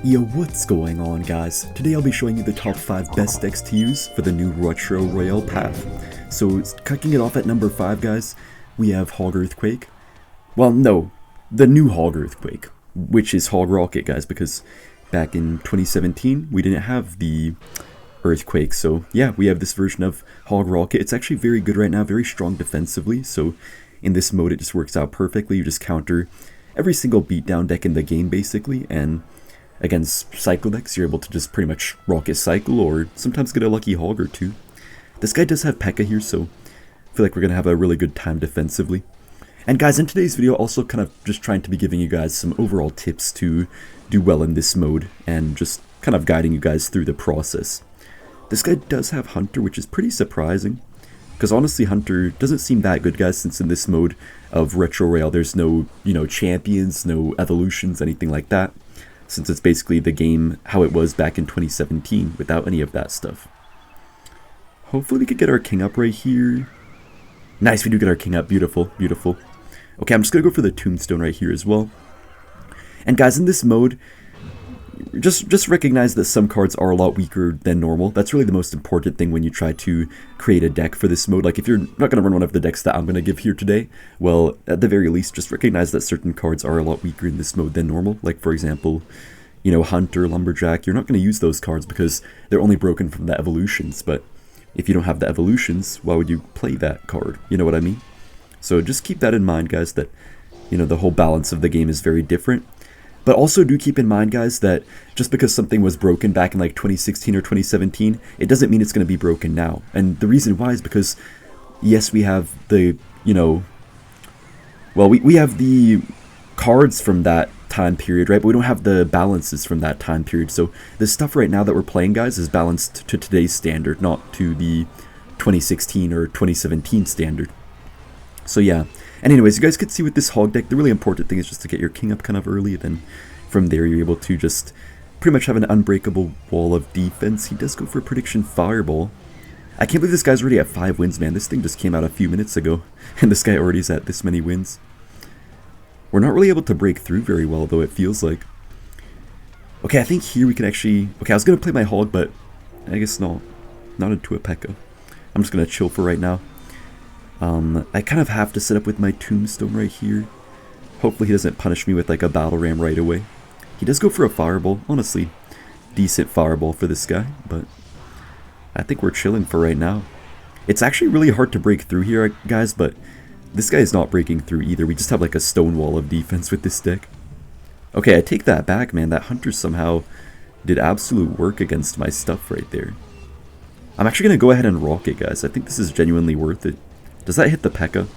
Yo, what's going on, guys? Today I'll be showing you the top 5 best decks to use for the new Retro Royale path. So, kicking it off at number 5, guys, we have Hog Earthquake. Well, no, the new Hog Earthquake, which is Hog Rocket, guys, because back in 2017, we didn't have the Earthquake. So, yeah, we have this version of Hog Rocket. It's actually very good right now, very strong defensively. So, in this mode, it just works out perfectly. You just counter every single beatdown deck in the game, basically, and against cycle decks, you're able to just pretty much rocket cycle or sometimes get a lucky hog or two. This guy does have Pekka here, so I feel like we're going to have a really good time defensively. And guys, in today's video, also kind of just trying to be giving you guys some overall tips to do well in this mode and just kind of guiding you guys through the process. This guy does have Hunter, which is pretty surprising, because honestly, Hunter doesn't seem that good, guys, since in this mode of Retro Royale, there's no, champions, no evolutions, anything like that. Since it's basically the game how it was back in 2017 without any of that stuff. Hopefully we could get our king up right here. Nice, we do get our king up. Beautiful, beautiful. Okay, I'm just going to go for the tombstone right here as well. And guys, in this mode, just recognize that some cards are a lot weaker than normal. That's really the most important thing when you try to create a deck for this mode. Like, if you're not going to run one of the decks that I'm going to give here today, well, at the very least, just recognize that certain cards are a lot weaker in this mode than normal. Like, for example, Hunter, Lumberjack. You're not going to use those cards because they're only broken from the evolutions. But if you don't have the evolutions, why would you play that card? You know what I mean? So just keep that in mind, guys, that, the whole balance of the game is very different. But also do keep in mind, guys, that just because something was broken back in like 2016 or 2017, it doesn't mean it's going to be broken now. And the reason why is because, yes, we have the, we have the cards from that time period, right? But we don't have the balances from that time period. So the stuff right now that we're playing, guys, is balanced to today's standard, not to the 2016 or 2017 standard. So yeah. And anyways, you guys could see with this hog deck, the really important thing is just to get your king up kind of early. Then from there, you're able to just pretty much have an unbreakable wall of defense. He does go for a prediction fireball. I can't believe this guy's already at 5 wins, man. This thing just came out a few minutes ago, and this guy already is at this many wins. We're not really able to break through very well, though, it feels like. Okay, I think here we can actually... Okay, I was going to play my hog, but I guess not into a Pekka. I'm just going to chill for right now. I kind of have to set up with my tombstone right here. Hopefully he doesn't punish me with like a battle ram right away. He does go for a fireball. Honestly, decent fireball for this guy, but I think we're chilling for right now. It's actually really hard to break through here, guys, but this guy is not breaking through either. We just have like a stone wall of defense with this deck. Okay, I take that back, man. That Hunter somehow did absolute work against my stuff right there. I'm actually going to go ahead and rock it, guys. I think this is genuinely worth it. Does that hit the Pekka?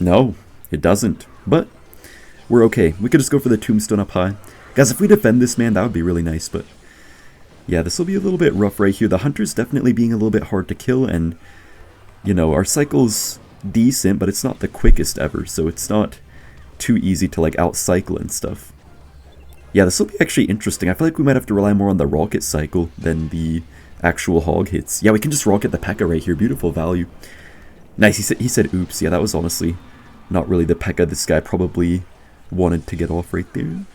No, it doesn't. But we're okay. We could just go for the tombstone up high. Guys, if we defend this, man, that would be really nice. But yeah, this will be a little bit rough right here. The Hunter's definitely being a little bit hard to kill. And, our cycle's decent, but it's not the quickest ever. So it's not too easy to, like, out-cycle and stuff. Yeah, this will be actually interesting. I feel like we might have to rely more on the rocket cycle than the actual hog hits. Yeah, we can just rocket the Pekka right here. Beautiful value. Nice. He said oops. Yeah, that was honestly not really the Pekka this guy probably wanted to get off right there.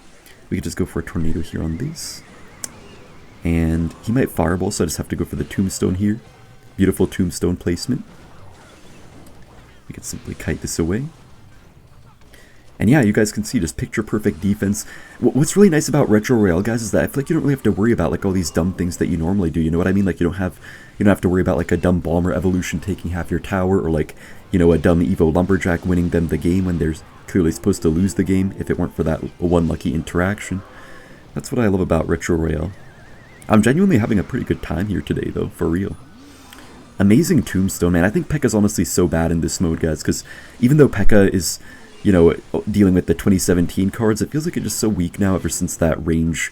We could just go for a tornado here on this. And he might fireball, so I just have to go for the tombstone here. Beautiful tombstone placement. We can simply kite this away. And yeah, you guys can see just picture perfect defense. What's really nice about Retro Royale, guys, is that I feel like you don't really have to worry about like all these dumb things that you normally do. You know what I mean? Like you don't have to worry about like a dumb bomber evolution taking half your tower, or like, a dumb Evo Lumberjack winning them the game when they're clearly supposed to lose the game if it weren't for that one lucky interaction. That's what I love about Retro Royale. I'm genuinely having a pretty good time here today, though, for real. Amazing tombstone, man. I think Pekka's honestly so bad in this mode, guys, because even though Pekka is, dealing with the 2017 cards, it feels like it's just so weak now ever since that range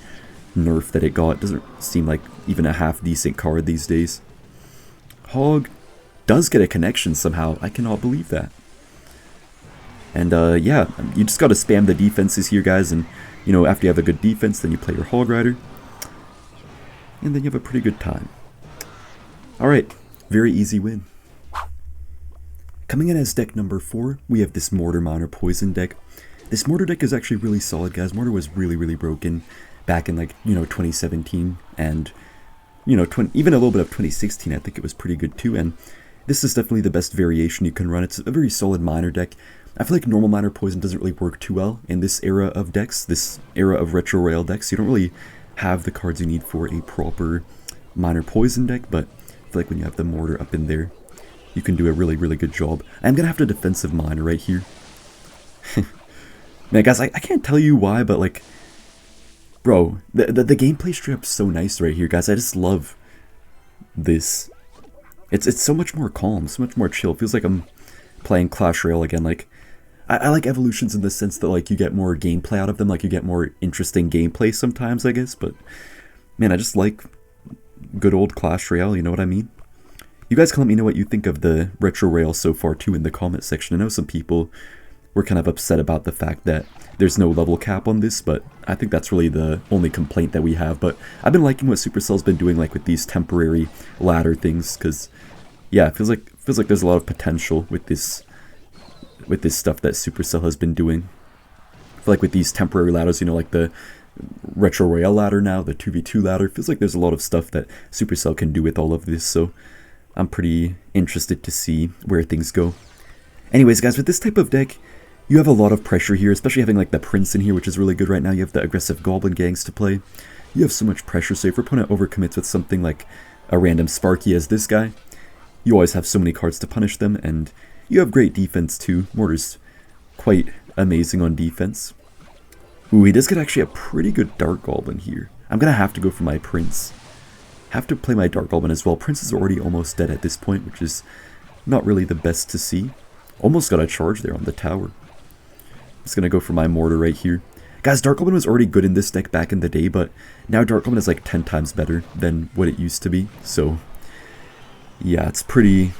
nerf that it got. It doesn't seem like even a half-decent card these days. Hog does get a connection somehow. I cannot believe that. And, yeah, you just gotta spam the defenses here, guys, and, after you have a good defense, then you play your Hog Rider. And then you have a pretty good time. Alright, very easy win. Coming in as deck number 4, we have this Mortar Miner Poison deck. This Mortar deck is actually really solid, guys. Mortar was really broken back in, like, 2017, and, even a little bit of 2016, I think it was pretty good too, and this is definitely the best variation you can run. It's a very solid miner deck. I feel like normal miner poison doesn't really work too well in this era of decks, this era of Retro Royale decks. You don't really have the cards you need for a proper miner poison deck, but I feel like when you have the Mortar up in there, you can do a really good job. I'm going to have to defensive miner right here. Man, guys, I can't tell you why, but, like, bro, the gameplay straight up so nice right here, guys. I just love this. It's so much more calm, so much more chill. It feels like I'm playing Clash Royale again. Like, I like evolutions in the sense that, like, you get more gameplay out of them, like, you get more interesting gameplay sometimes, I guess, but, man, I just like good old Clash Royale, you know what I mean? You guys can let me know what you think of the Retro Royale so far, too, in the comment section. I know some people were kind of upset about the fact that there's no level cap on this, but I think that's really the only complaint that we have. But I've been liking what Supercell's been doing, like, with these temporary ladder things, because, yeah, it feels like there's a lot of potential with this stuff that Supercell has been doing. I feel like with these temporary ladders, like the Retro Royale ladder now, the 2v2 ladder, feels like there's a lot of stuff that Supercell can do with all of this, so I'm pretty interested to see where things go. Anyways, guys, with this type of deck, you have a lot of pressure here, especially having, like, the Prince in here, which is really good right now. You have the aggressive Goblin gangs to play. You have so much pressure, so if your opponent overcommits with something like a random Sparky as this guy, you always have so many cards to punish them, and you have great defense too. Mortar's quite amazing on defense. Ooh, he does get actually a pretty good Dark Goblin here. I'm going to have to go for my Prince. Have to play my Dark Goblin as well. Prince is already almost dead at this point, which is not really the best to see. Almost got a charge there on the tower. Just going to go for my Mortar right here. Guys, Dark Goblin was already good in this deck back in the day, but now Dark Goblin is like 10 times better than what it used to be. So, yeah, it's pretty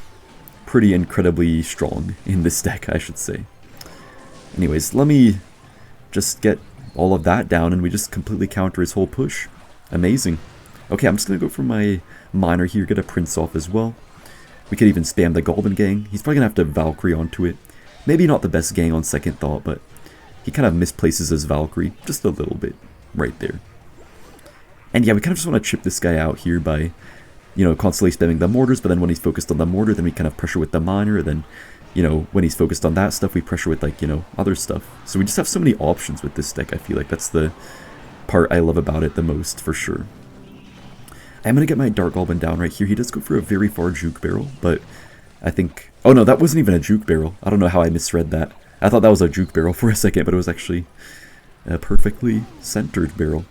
incredibly strong in this deck, I should say. Anyways, let me just get all of that down, and we just completely counter his whole push. Amazing. Okay, I'm just going to go for my Miner here, get a Prince off as well. We could even spam the Goblin gang. He's probably going to have to Valkyrie onto it. Maybe not the best gang on second thought, but he kind of misplaces his Valkyrie just a little bit right there. And yeah, we kind of just want to chip this guy out here by, constantly spamming the Mortars, but then when he's focused on the Mortar, then we kind of pressure with the Miner, then, when he's focused on that stuff, we pressure with, like, other stuff. So we just have so many options with this deck, I feel like. That's the part I love about it the most, for sure. I'm going to get my Dark Goblin down right here. He does go for a very far Juke Barrel, but I think... Oh no, that wasn't even a Juke Barrel. I don't know how I misread that. I thought that was a Juke Barrel for a second, but it was actually a perfectly centered barrel.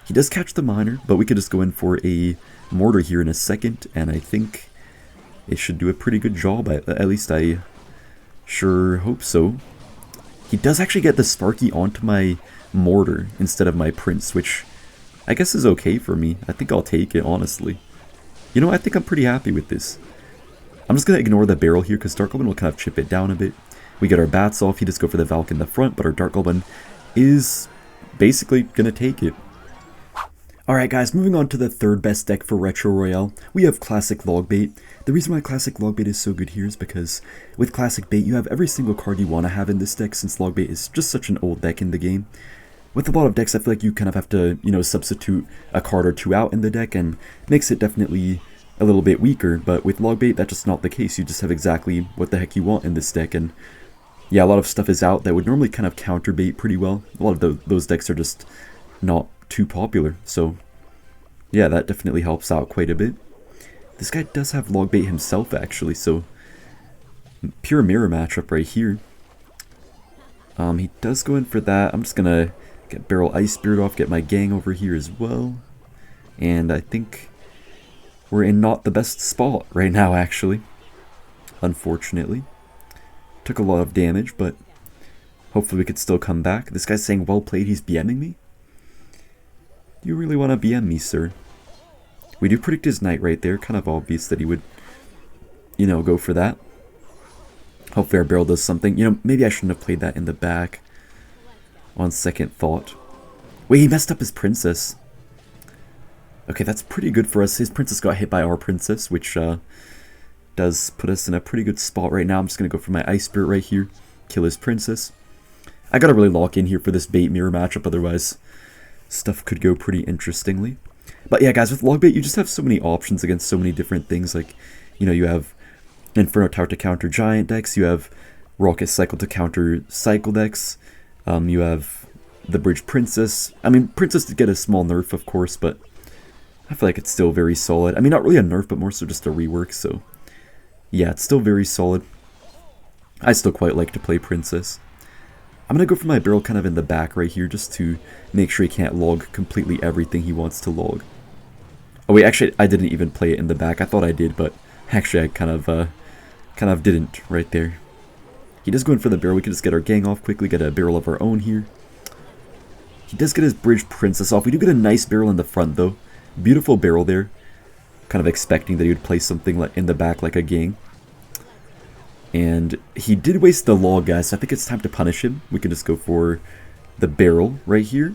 He does catch the Miner, but we could just go in for a Mortar here in a second, and I think it should do a pretty good job. At least I sure hope so. He does actually get the Sparky onto my Mortar instead of my Prince, which I guess is okay for me. I think I'll take it, honestly. I think I'm pretty happy with this. I'm just going to ignore the barrel here, because Dark Goblin will kind of chip it down a bit. We get our bats off. He just go for the Valk in the front, but our Dark Goblin is basically going to take it. Alright guys, moving on to the third best deck for Retro Royale, we have Classic Logbait. The reason why Classic Logbait is so good here is because with Classic Bait you have every single card you want to have in this deck, since Logbait is just such an old deck in the game. With a lot of decks I feel like you kind of have to, substitute a card or two out in the deck, and makes it definitely a little bit weaker, but with Logbait that's just not the case. You just have exactly what the heck you want in this deck, and yeah, a lot of stuff is out that would normally kind of counter bait pretty well. A lot of those decks are just not too popular, so yeah, that definitely helps out quite a bit. This guy does have Logbait himself actually, so pure mirror matchup right here. He does go in for that. I'm just gonna get Barrel Ice Spirit off, get my gang over here as well, and I think we're in not the best spot right now actually, unfortunately. Took a lot of damage, but hopefully we could still come back. This guy's saying well played, he's BMing me? You really want to BM me, sir? We do predict his knight right there. Kind of obvious that he would, go for that. Hopefully our barrel does something. Maybe I shouldn't have played that in the back on second thought. Wait, he messed up his princess. Okay, that's pretty good for us. His princess got hit by our princess, which does put us in a pretty good spot right now. I'm just going to go for my Ice Spirit right here. Kill his princess. I gotta really lock in here for this bait mirror matchup, otherwise stuff could go pretty interestingly. But yeah, guys, with Logbait, you just have so many options against so many different things. Like, you know, you have Inferno Tower to counter Giant decks, you have Rocket Cycle to counter Cycle decks, you have the Bridge Princess. I mean, Princess did get a small nerf, of course, but I feel like it's still very solid. I mean, not really a nerf, but more so just a rework, so yeah, it's still very solid. I still quite like to play Princess. I'm going to go for my barrel kind of in the back right here, just to make sure he can't log completely everything he wants to log. Oh wait, actually, I didn't even play it in the back. I thought I did, but actually I kind of didn't right there. He does go in for the barrel. We can just get our gang off quickly, get a barrel of our own here. He does get his Bridge Princess off. We do get a nice barrel in the front, though. Beautiful barrel there. Kind of expecting that he would play something in the back like a gang. And he did waste the log, guys, so I think it's time to punish him. We can just go for the barrel right here.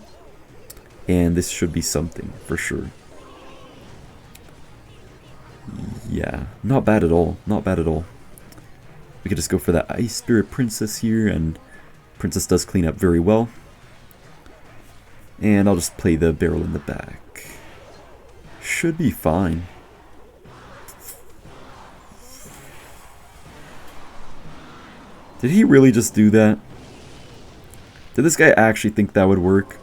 And this should be something, for sure. Yeah, not bad at all. Not bad at all. We could just go for that Ice Spirit Princess here, and Princess does clean up very well. And I'll just play the barrel in the back. Should be fine. Did he really just do that? Did this guy actually think that would work?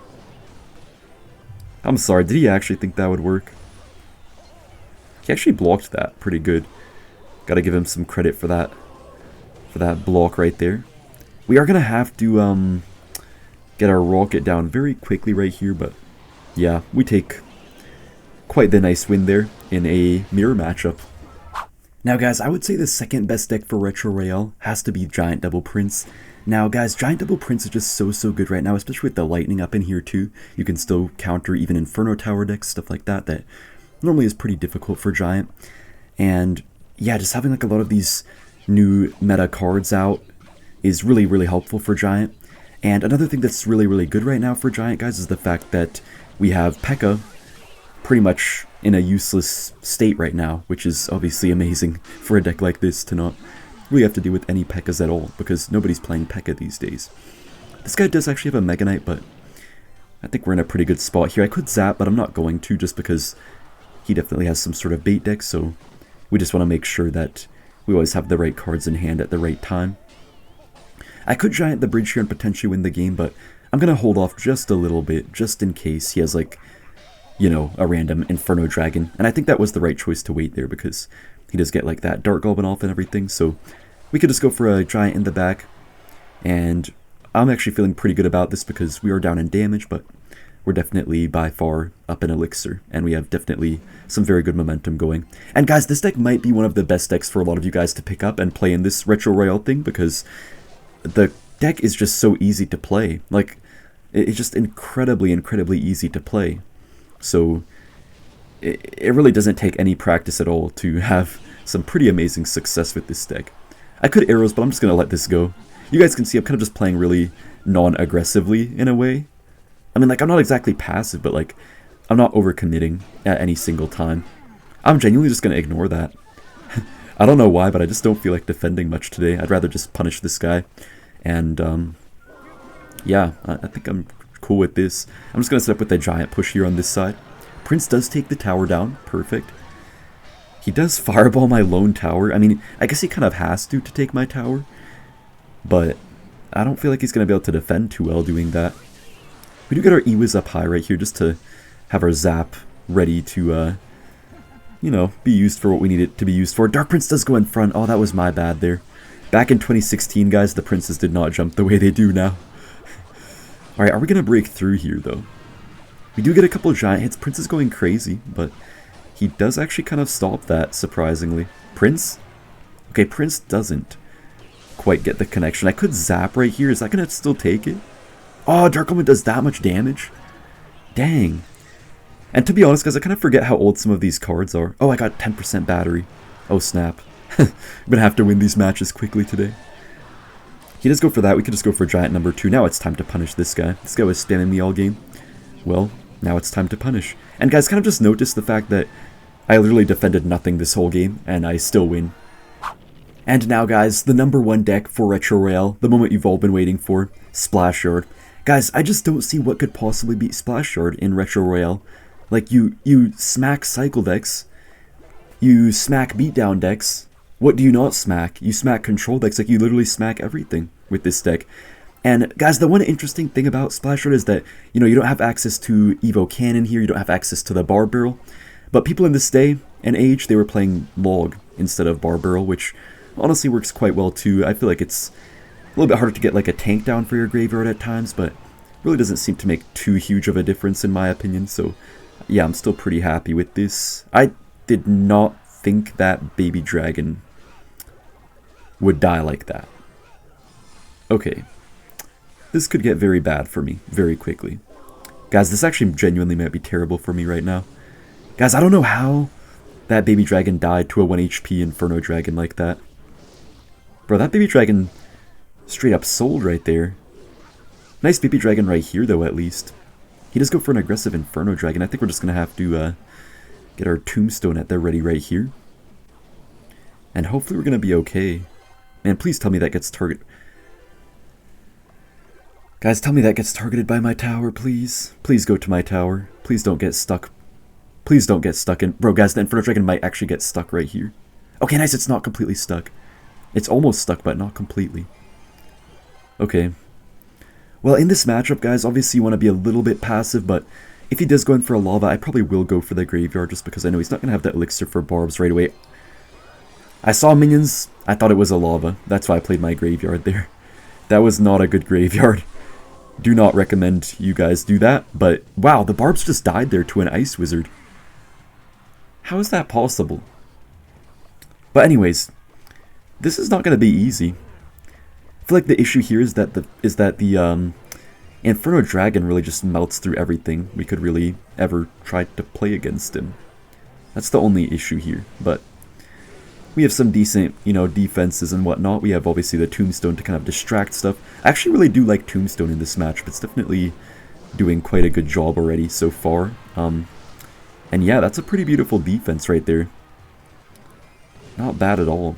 I'm sorry, did he actually think that would work? He actually blocked that pretty good. Gotta give him some credit for that block right there. We are gonna have to get our rocket down very quickly right here, but yeah, we take quite the nice win there in a mirror matchup. Now guys, I would say the second best deck for Retro Royale has to be Giant Double Prince. Now guys, Giant Double Prince is just so good right now, especially with the lightning up in here too. You can still counter even Inferno Tower decks, stuff like that, that normally is pretty difficult for Giant. And yeah, just having like a lot of these new meta cards out is really helpful for Giant. And another thing that's really good right now for Giant, guys, is the fact that we have Pekka pretty much in a useless state right now, which is obviously amazing for a deck like this to not really have to deal with any Pekkas at all, because nobody's playing Pekka these days. This guy does actually have a Mega Knight, but I think we're in a pretty good spot here. I could zap, but I'm not going to, just because he definitely has some sort of bait deck, so we just want to make sure that we always have the right cards in hand at the right time. I could Giant the bridge here and potentially win the game, but I'm going to hold off just a little bit, just in case he has, like, you know, a random Inferno Dragon. And I think that was the right choice to wait there, because he does get, like, that Dark Goblin off and everything, so we could just go for a Giant in the back. And I'm actually feeling pretty good about this, because we are down in damage, but we're definitely by far up in Elixir, and we have definitely some very good momentum going. And guys, this deck might be one of the best decks for a lot of you guys to pick up and play in this Retro Royale thing, because the deck is just so easy to play. Like, it's just incredibly easy to play. So it really doesn't take any practice at all to have some pretty amazing success with this deck. I could arrows, but I'm just going to let this go. You guys can see I'm kind of just playing really non-aggressively in a way. I mean, like, I'm not exactly passive, but, like, I'm not overcommitting at any single time. I'm genuinely just going to ignore that. I don't know why, but I just don't feel like defending much today. I'd rather just punish this guy. And, yeah, I think I'm cool with this. I'm just going to set up with a Giant push here on this side. Prince does take the tower down. Perfect. He does fireball my lone tower. I mean, I guess he kind of has to take my tower. But I don't feel like he's going to be able to defend too well doing that. We do get our E-Wiz up high right here just to have our zap ready to, you know, be used for what we need it to be used for. Dark Prince does go in front. Oh, that was my bad there. Back in 2016, guys, the Princes did not jump the way they do now. Alright, are we going to break through here, though? We do get a couple of Giant hits. Prince is going crazy, but he does actually kind of stop that, surprisingly. Prince? Okay, Prince doesn't quite get the connection. I could zap right here. Is that going to still take it? Oh, Dark Omen does that much damage? Dang. And to be honest, guys, I kind of forget how old some of these cards are. Oh, I got 10% battery. Oh, snap. I'm going to have to win these matches quickly today. He does go for that. We could just go for Giant number 2. Now it's time to punish this guy. This guy was spamming me all game. Well, now it's time to punish. And guys, kind of just notice the fact that I literally defended nothing this whole game, and I still win. And now, guys, the #1 deck for Retro Royale, the moment you've all been waiting for, Splashyard. Guys, I just don't see what could possibly beat Splashyard in Retro Royale. Like, you smack cycle decks, you smack beatdown decks. What do you not smack? You smack control decks. Like, you literally smack everything with this deck. And guys, the one interesting thing about Splashyard is that, you know, you don't have access to Evo Cannon here, you don't have access to the Bar Barrel. But people in this day and age, they were playing Log instead of Bar Barrel, which honestly works quite well too. I feel like it's a little bit harder to get like a tank down for your graveyard at times, but really doesn't seem to make too huge of a difference in my opinion. So yeah, I'm still pretty happy with this. I did not think that baby dragon would die like that. Okay. This could get very bad for me very quickly. Guys, this actually genuinely might be terrible for me right now. Guys, I don't know how that baby dragon died to a 1 HP Inferno Dragon like that. Bro, that baby dragon straight up sold right there. Nice baby dragon right here, though, at least. He does go for an aggressive Inferno Dragon. I think we're just going to have to get our Tombstone at the ready right here. And hopefully we're going to be okay. Man, please tell me that gets targeted. Guys, tell me that gets targeted by my tower, please. Please go to my tower. Please don't get stuck. Please don't get stuck in... Bro, guys, the Inferno Dragon might actually get stuck right here. Okay, nice, it's not completely stuck. It's almost stuck, but not completely. Okay. Well, in this matchup, guys, obviously you want to be a little bit passive, but if he does go in for a lava, I probably will go for the graveyard, just because I know he's not going to have that elixir for barbs right away. I saw minions, I thought it was a lava. That's why I played my graveyard there. That was not a good graveyard. Do not recommend you guys do that, but wow, the barbs just died there to an ice wizard. How is that possible? But anyways, this is not going to be easy. I feel like the issue here is that the Inferno Dragon really just melts through everything we could really ever try to play against him. That's the only issue here, but we have some decent, you know, defenses and whatnot. We have obviously the Tombstone to kind of distract stuff. I actually really do like Tombstone in this match, but it's definitely doing quite a good job already so far. And yeah, that's a pretty beautiful defense right there. Not bad at all.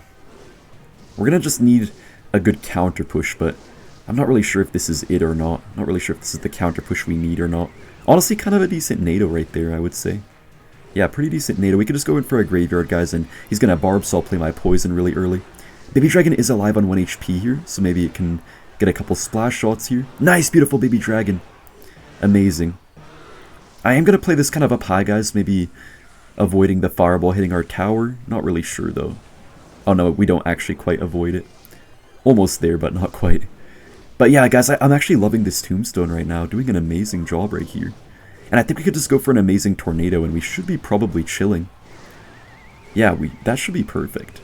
We're going to just need a good counter push, but I'm not really sure if this is it or not. Not really sure if this is the counter push we need or not. Honestly, kind of a decent NATO right there, I would say. Yeah, pretty decent NATO. We could just go in for a graveyard, guys, and he's going to barb, so I'll play my poison really early. Baby Dragon is alive on 1 HP here, so maybe it can get a couple splash shots here. Nice, beautiful Baby Dragon. Amazing. I am going to play this kind of up high, guys, maybe avoiding the fireball hitting our tower. Not really sure, though. Oh, no, we don't actually quite avoid it. Almost there, but not quite. But yeah, guys, I'm actually loving this Tombstone right now, doing an amazing job right here. And I think we could just go for an amazing Tornado, and we should be probably chilling. Yeah, that should be perfect.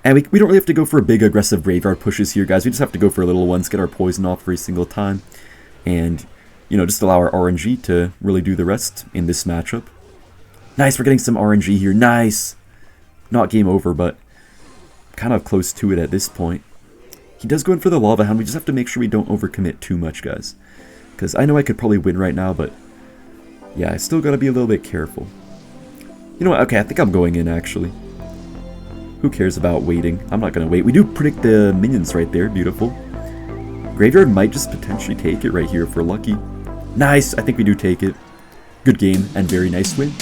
And we don't really have to go for big aggressive graveyard pushes here, guys. We just have to go for little ones, get our poison off every single time. And, you know, just allow our RNG to really do the rest in this matchup. Nice, we're getting some RNG here. Nice! Not game over, but kind of close to it at this point. He does go in for the Lava Hound. We just have to make sure we don't overcommit too much, guys. Because I know I could probably win right now, but yeah, I still gotta be a little bit careful. You know what? Okay, I think I'm going in, actually. Who cares about waiting? I'm not gonna wait. We do predict the minions right there. Beautiful. Graveyard might just potentially take it right here if we're lucky. Nice! I think we do take it. Good game and very nice win.